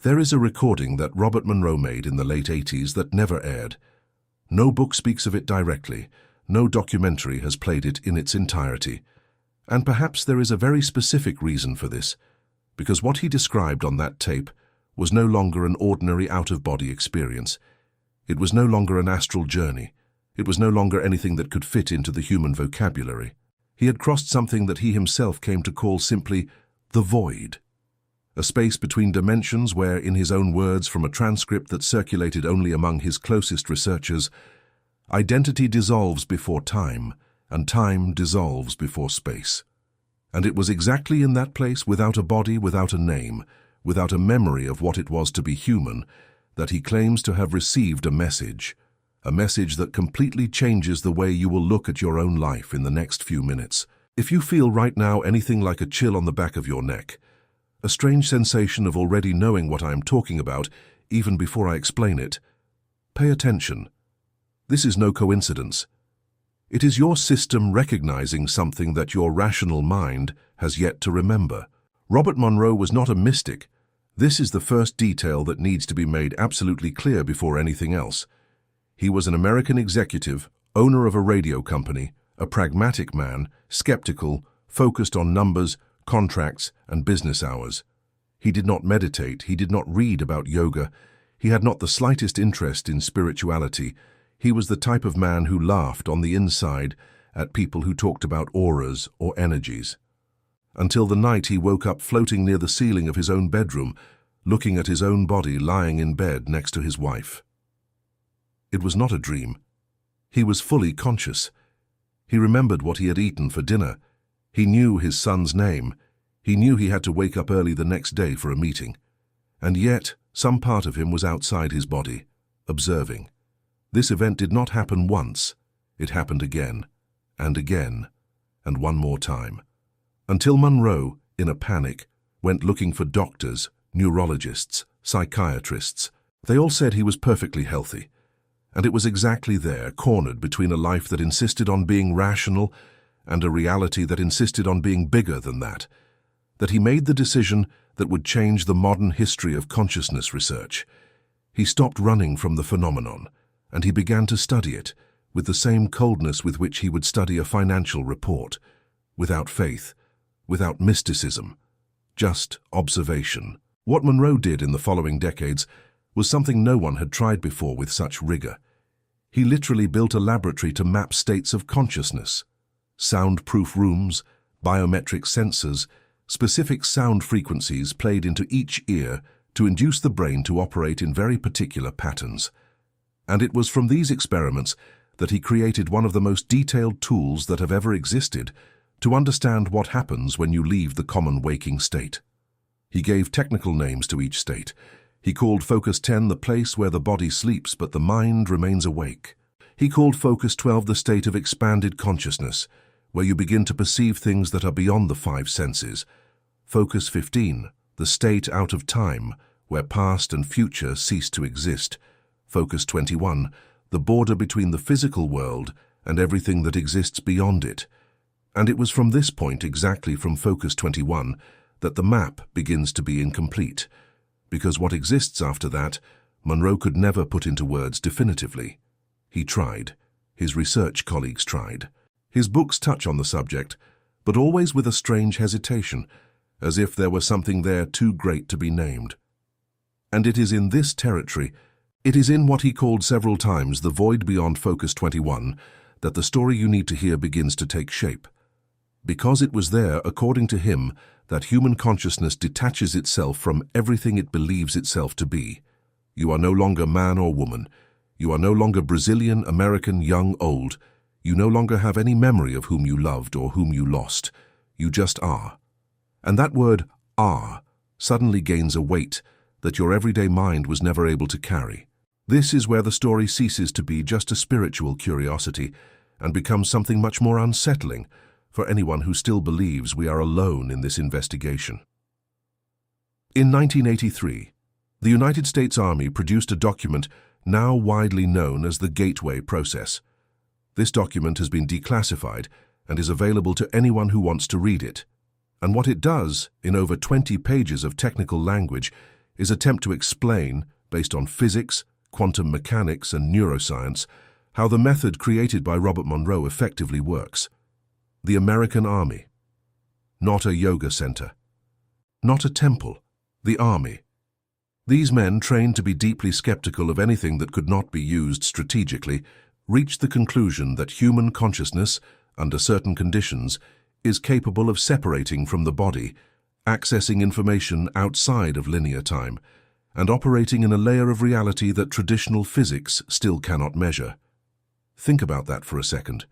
There is a recording that Robert Monroe made in the late 80s that never aired. No book speaks of it directly. No documentary has played it in its entirety. And perhaps there is a very specific reason for this, because what he described on that tape was no longer an ordinary out-of-body experience. It was no longer an astral journey. It was no longer anything that could fit into the human vocabulary. He had crossed something that he himself came to call simply the void. A space between dimensions where, in his own words from a transcript that circulated only among his closest researchers, identity dissolves before time, and time dissolves before space. And it was exactly in that place, without a body, without a name, without a memory of what it was to be human, that he claims to have received a message that completely changes the way you will look at your own life in the next few minutes. If you feel right now anything like a chill on the back of your neck, a strange sensation of already knowing what I am talking about, even before I explain it, pay attention. This is no coincidence. It is your system recognizing something that your rational mind has yet to remember. Robert Monroe was not a mystic. This is the first detail that needs to be made absolutely clear before anything else. He was an American executive, owner of a radio company, a pragmatic man, skeptical, focused on numbers, contracts, and business hours. He did not meditate, he did not read about yoga, he had not the slightest interest in spirituality. He was the type of man who laughed on the inside at people who talked about auras or energies. Until the night he woke up floating near the ceiling of his own bedroom, looking at his own body lying in bed next to his wife. It was not a dream. He was fully conscious. He remembered what he had eaten for dinner. He knew his son's name. He knew he had to wake up early the next day for a meeting. And yet, some part of him was outside his body, observing. This event did not happen once. It happened again, and again, and one more time. Until Monroe, in a panic, went looking for doctors, neurologists, psychiatrists. They all said he was perfectly healthy. And it was exactly there, cornered between a life that insisted on being rational and a reality that insisted on being bigger than that he made the decision that would change the modern history of consciousness research. He stopped running from the phenomenon, and he began to study it with the same coldness with which he would study a financial report, without faith, without mysticism, just observation. What Monroe did in the following decades was something no one had tried before with such rigor. He literally built a laboratory to map states of consciousness, soundproof rooms, biometric sensors, specific sound frequencies played into each ear to induce the brain to operate in very particular patterns. And it was from these experiments that he created one of the most detailed tools that have ever existed to understand what happens when you leave the common waking state. He gave technical names to each state. He called Focus 10 the place where the body sleeps but the mind remains awake. He called Focus 12 the state of expanded consciousness, where you begin to perceive things that are beyond the five senses. Focus 15, the state out of time, where past and future cease to exist. Focus 21, the border between the physical world and everything that exists beyond it. And it was from this point, exactly from Focus 21, that the map begins to be incomplete. Because what exists after that, Monroe could never put into words definitively. He tried. His research colleagues tried. His books touch on the subject, but always with a strange hesitation, as if there were something there too great to be named. And it is in this territory, it is in what he called several times the void beyond Focus 21, that the story you need to hear begins to take shape. Because it was there, according to him, that human consciousness detaches itself from everything it believes itself to be. You are no longer man or woman. You are no longer Brazilian, American, young, old. You no longer have any memory of whom you loved or whom you lost. You just are. And that word, are, suddenly gains a weight that your everyday mind was never able to carry. This is where the story ceases to be just a spiritual curiosity and becomes something much more unsettling for anyone who still believes we are alone in this investigation. In 1983, the United States Army produced a document now widely known as the Gateway Process. This document has been declassified and is available to anyone who wants to read it. And what it does, in over 20 pages of technical language, is attempt to explain, based on physics, quantum mechanics, and neuroscience, how the method created by Robert Monroe effectively works. The American Army. Not a yoga center. Not a temple. The Army. These men, trained to be deeply skeptical of anything that could not be used strategically, reached the conclusion that human consciousness, under certain conditions, is capable of separating from the body, accessing information outside of linear time, and operating in a layer of reality that traditional physics still cannot measure. Think about that for a second.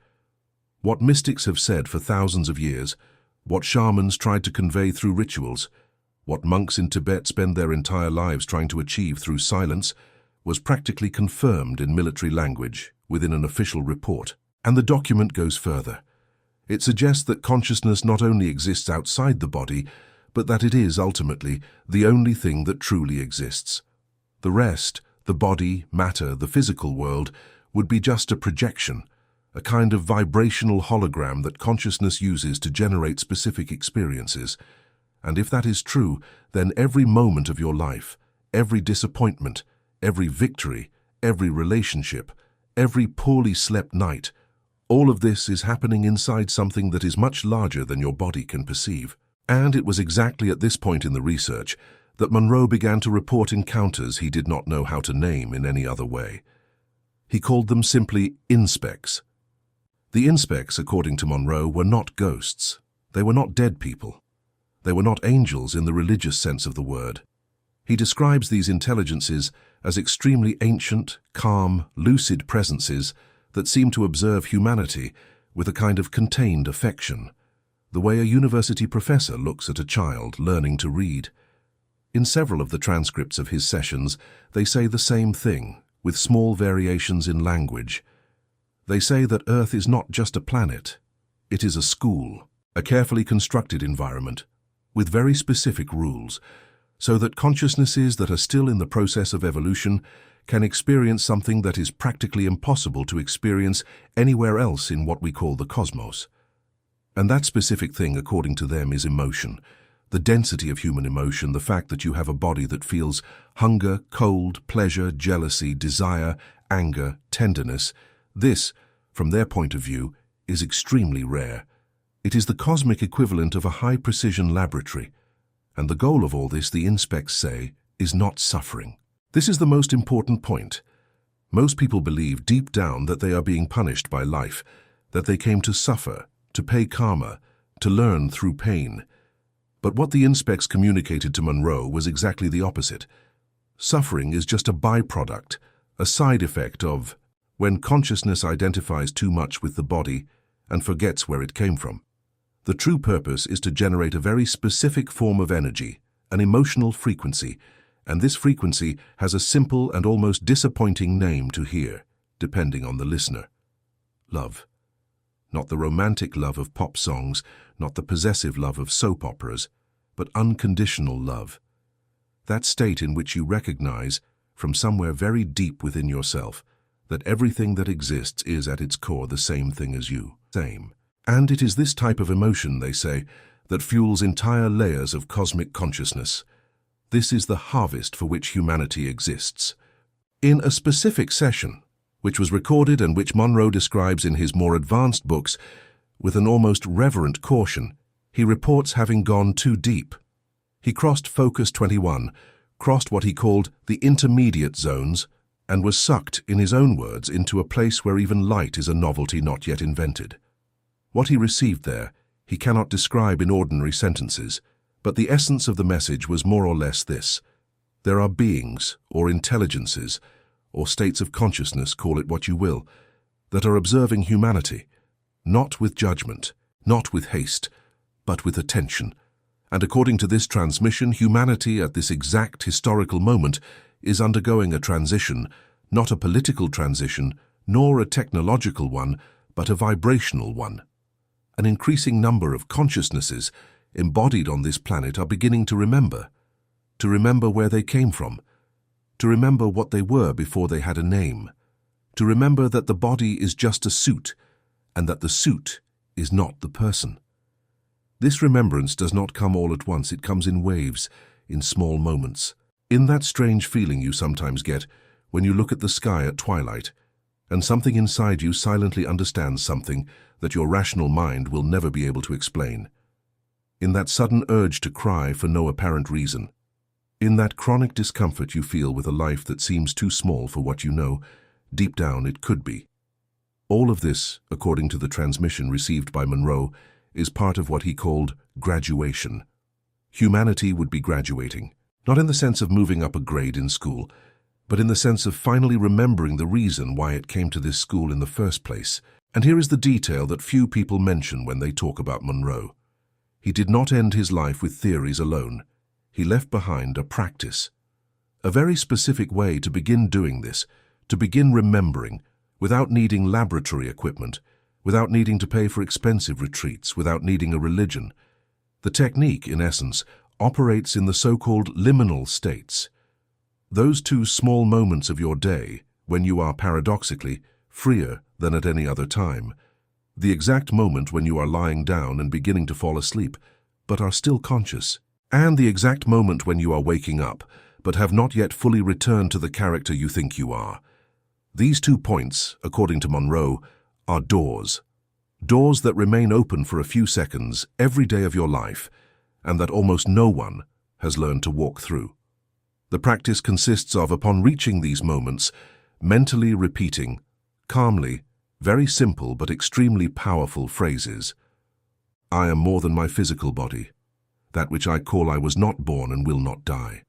What mystics have said for thousands of years, what shamans tried to convey through rituals, what monks in Tibet spend their entire lives trying to achieve through silence, was practically confirmed in military language within an official report. And the document goes further. It suggests that consciousness not only exists outside the body, but that it is ultimately the only thing that truly exists. The rest, the body, matter, the physical world, would be just a projection, a kind of vibrational hologram that consciousness uses to generate specific experiences. And if that is true, then every moment of your life, every disappointment, every victory, every relationship, every poorly slept night, all of this is happening inside something that is much larger than your body can perceive. And it was exactly at this point in the research that Monroe began to report encounters he did not know how to name in any other way. He called them simply inspects. The inspects, according to Monroe, were not ghosts. They were not dead people. They were not angels in the religious sense of the word. He describes these intelligences as extremely ancient, calm, lucid presences that seem to observe humanity with a kind of contained affection, the way a university professor looks at a child learning to read. In several of the transcripts of his sessions, they say the same thing, with small variations in language. They say that Earth is not just a planet, it is a school, a carefully constructed environment, with very specific rules, so that consciousnesses that are still in the process of evolution can experience something that is practically impossible to experience anywhere else in what we call the cosmos. And that specific thing, according to them, is emotion. The density of human emotion, the fact that you have a body that feels hunger, cold, pleasure, jealousy, desire, anger, tenderness. This, from their point of view, is extremely rare. It is the cosmic equivalent of a high-precision laboratory. And the goal of all this, the inspects say, is not suffering. This is the most important point. Most people believe deep down that they are being punished by life, that they came to suffer, to pay karma, to learn through pain. But what the inspects communicated to Monroe was exactly the opposite. Suffering is just a byproduct, a side effect of when consciousness identifies too much with the body and forgets where it came from. The true purpose is to generate a very specific form of energy, an emotional frequency, and this frequency has a simple and almost disappointing name to hear, depending on the listener. Love. Not the romantic love of pop songs, not the possessive love of soap operas, but unconditional love. That state in which you recognize, from somewhere very deep within yourself, that everything that exists is at its core the same thing as you. Same. And it is this type of emotion, they say, that fuels entire layers of cosmic consciousness. This is the harvest for which humanity exists. In a specific session, which was recorded and which Monroe describes in his more advanced books, with an almost reverent caution, he reports having gone too deep. He crossed Focus 21, crossed what he called the intermediate zones, and was sucked, in his own words, into a place where even light is a novelty not yet invented. What he received there, he cannot describe in ordinary sentences, but the essence of the message was more or less this. There are beings, or intelligences, or states of consciousness, call it what you will, that are observing humanity, not with judgment, not with haste, but with attention. And according to this transmission, humanity at this exact historical moment is undergoing a transition, not a political transition, nor a technological one, but a vibrational one. An increasing number of consciousnesses embodied on this planet are beginning to remember where they came from, to remember what they were before they had a name, to remember that the body is just a suit, and that the suit is not the person. This remembrance does not come all at once, it comes in waves, in small moments. In that strange feeling you sometimes get when you look at the sky at twilight, and something inside you silently understands something that your rational mind will never be able to explain. In that sudden urge to cry for no apparent reason. In that chronic discomfort you feel with a life that seems too small for what you know, deep down it could be. All of this, according to the transmission received by Monroe, is part of what he called graduation. Humanity would be graduating, not in the sense of moving up a grade in school, but in the sense of finally remembering the reason why it came to this school in the first place. And here is the detail that few people mention when they talk about Monroe. He did not end his life with theories alone. He left behind a practice. A very specific way to begin doing this, to begin remembering, without needing laboratory equipment, without needing to pay for expensive retreats, without needing a religion. The technique, in essence, operates in the so-called liminal states. Those two small moments of your day when you are paradoxically freer than at any other time. The exact moment when you are lying down and beginning to fall asleep, but are still conscious. And the exact moment when you are waking up, but have not yet fully returned to the character you think you are. These 2 points, according to Monroe, are doors. Doors that remain open for a few seconds every day of your life, and that almost no one has learned to walk through. The practice consists of, upon reaching these moments, mentally repeating, calmly, very simple but extremely powerful phrases. I am more than my physical body. That which I call I was not born and will not die.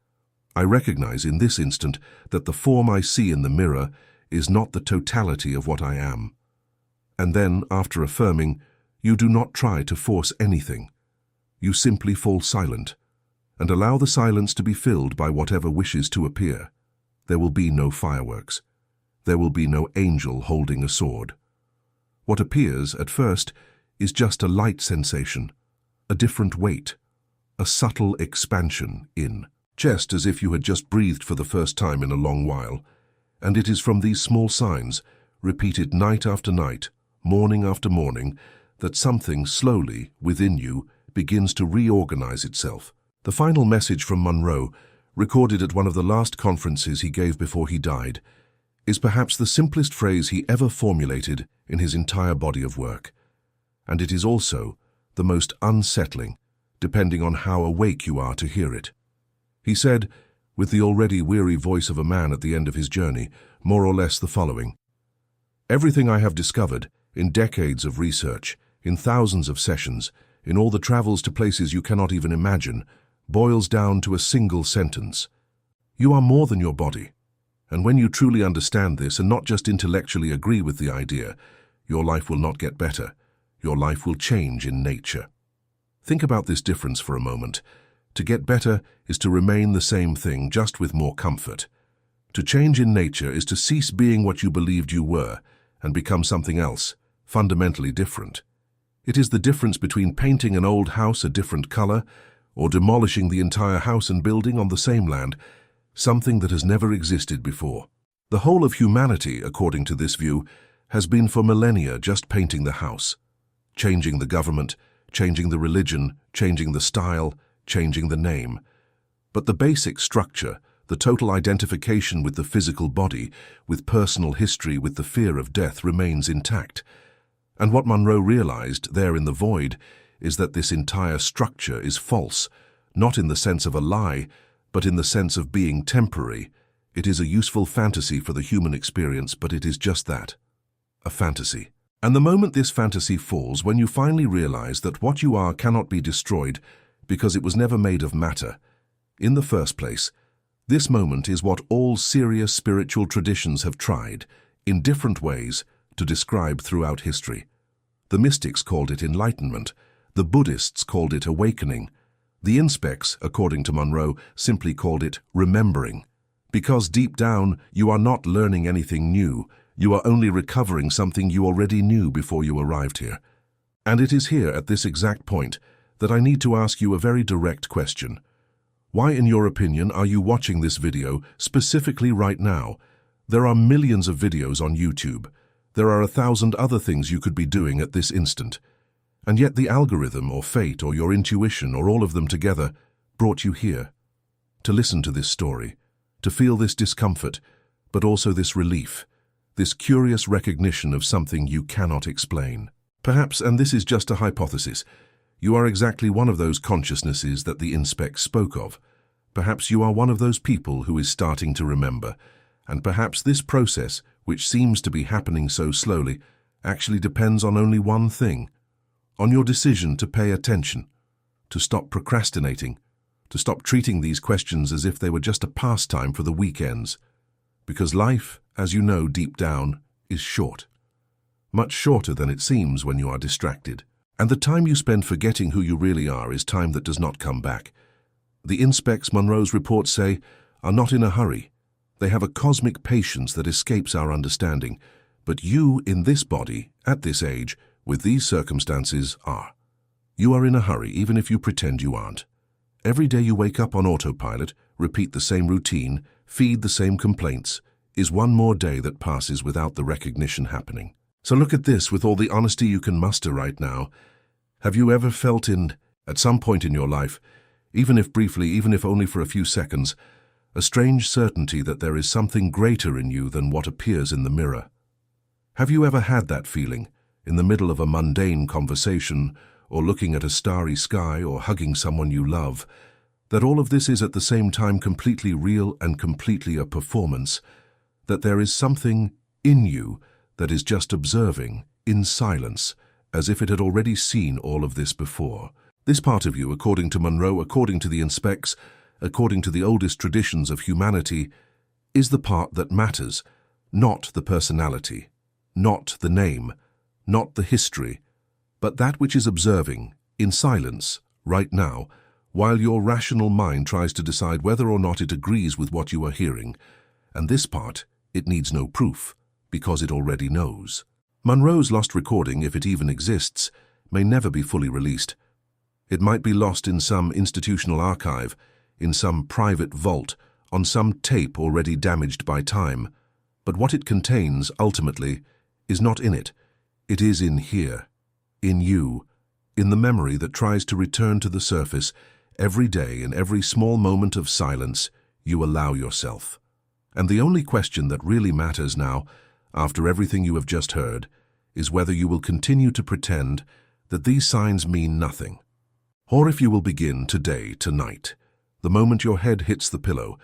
I recognize in this instant that the form I see in the mirror is not the totality of what I am. And then, after affirming, you do not try to force anything. You simply fall silent, and allow the silence to be filled by whatever wishes to appear. There will be no fireworks. There will be no angel holding a sword. What appears, at first, is just a light sensation, a different weight, a subtle expansion in chest, as if you had just breathed for the first time in a long while. And it is from these small signs, repeated night after night, morning after morning, that something slowly, within you, begins to reorganize itself. The final message from Monroe, recorded at one of the last conferences he gave before he died, is perhaps the simplest phrase he ever formulated in his entire body of work. And it is also the most unsettling, depending on how awake you are to hear it. He said, with the already weary voice of a man at the end of his journey, more or less the following: Everything I have discovered, in decades of research, in thousands of sessions, in all the travels to places you cannot even imagine, boils down to a single sentence. You are more than your body. And when you truly understand this and not just intellectually agree with the idea, your life will not get better. Your life will change in nature. Think about this difference for a moment. To get better is to remain the same thing, just with more comfort. To change in nature is to cease being what you believed you were and become something else, fundamentally different. It is the difference between painting an old house a different color or demolishing the entire house and building on the same land, something that has never existed before. The whole of humanity, according to this view, has been for millennia just painting the house, changing the government, changing the religion, changing the style, changing the name. But the basic structure, the total identification with the physical body, with personal history, with the fear of death, remains intact. And what Monroe realized there in the void is that this entire structure is false, not in the sense of a lie, but in the sense of being temporary. It is a useful fantasy for the human experience, but it is just that, a fantasy. And the moment this fantasy falls, when you finally realize that what you are cannot be destroyed because it was never made of matter, in the first place, this moment is what all serious spiritual traditions have tried, in different ways, to describe throughout history. The mystics called it enlightenment. The Buddhists called it awakening. The inspecs, according to Monroe, simply called it remembering. Because deep down, you are not learning anything new. You are only recovering something you already knew before you arrived here. And it is here, at this exact point, that I need to ask you a very direct question. Why, in your opinion, are you watching this video specifically right now? There are millions of videos on YouTube. There are 1,000 other things you could be doing at this instant. And yet the algorithm or fate or your intuition or all of them together brought you here. to listen to this story, to feel this discomfort, but also this relief, this curious recognition of something you cannot explain. Perhaps, and this is just a hypothesis, you are exactly one of those consciousnesses that the inspect spoke of. Perhaps you are one of those people who is starting to remember, and perhaps this process, which seems to be happening so slowly, actually depends on only one thing, on your decision to pay attention, to stop procrastinating, to stop treating these questions as if they were just a pastime for the weekends. Because life, as you know deep down, is short. Much shorter than it seems when you are distracted. And the time you spend forgetting who you really are is time that does not come back. The inspects Monroe's reports say are not in a hurry. They have a cosmic patience that escapes our understanding. But you, in this body, at this age, with these circumstances, are. You are in a hurry, even if you pretend you aren't. Every day you wake up on autopilot, repeat the same routine, feed the same complaints, is one more day that passes without the recognition happening. So look at this with all the honesty you can muster right now. Have you ever felt at some point in your life, even if briefly, even if only for a few seconds, a strange certainty that there is something greater in you than what appears in the mirror? Have you ever had that feeling, in the middle of a mundane conversation, or looking at a starry sky, or hugging someone you love, that all of this is at the same time completely real and completely a performance, that there is something in you that is just observing, in silence, as if it had already seen all of this before? This part of you, according to Monroe, according to the inspects, according to the oldest traditions of humanity, is the part that matters, not the personality, not the name, not the history, but that which is observing, in silence, right now, while your rational mind tries to decide whether or not it agrees with what you are hearing. And this part, it needs no proof, because it already knows. Monroe's lost recording, if it even exists, may never be fully released. It might be lost in some institutional archive, in some private vault, on some tape already damaged by time. But what it contains, ultimately, is not in it. It is in here, in you, in the memory that tries to return to the surface every day. In every small moment of silence you allow yourself. And the only question that really matters now, after everything you have just heard, is whether you will continue to pretend that these signs mean nothing, or if you will begin today, tonight, the moment your head hits the pillow,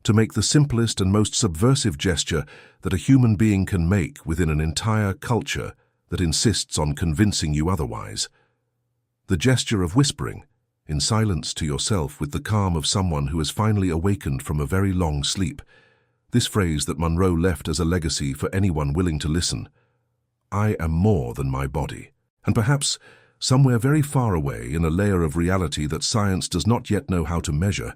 to make the simplest and most subversive gesture that a human being can make within an entire culture that insists on convincing you otherwise. The gesture of whispering, in silence to yourself with the calm of someone who has finally awakened from a very long sleep. This phrase that Monroe left as a legacy for anyone willing to listen. I am more than my body. And perhaps, somewhere very far away in a layer of reality that science does not yet know how to measure,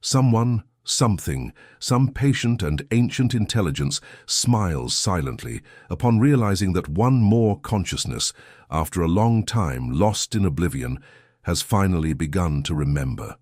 someone, something, some patient and ancient intelligence smiles silently upon realizing that one more consciousness, after a long time lost in oblivion, has finally begun to remember.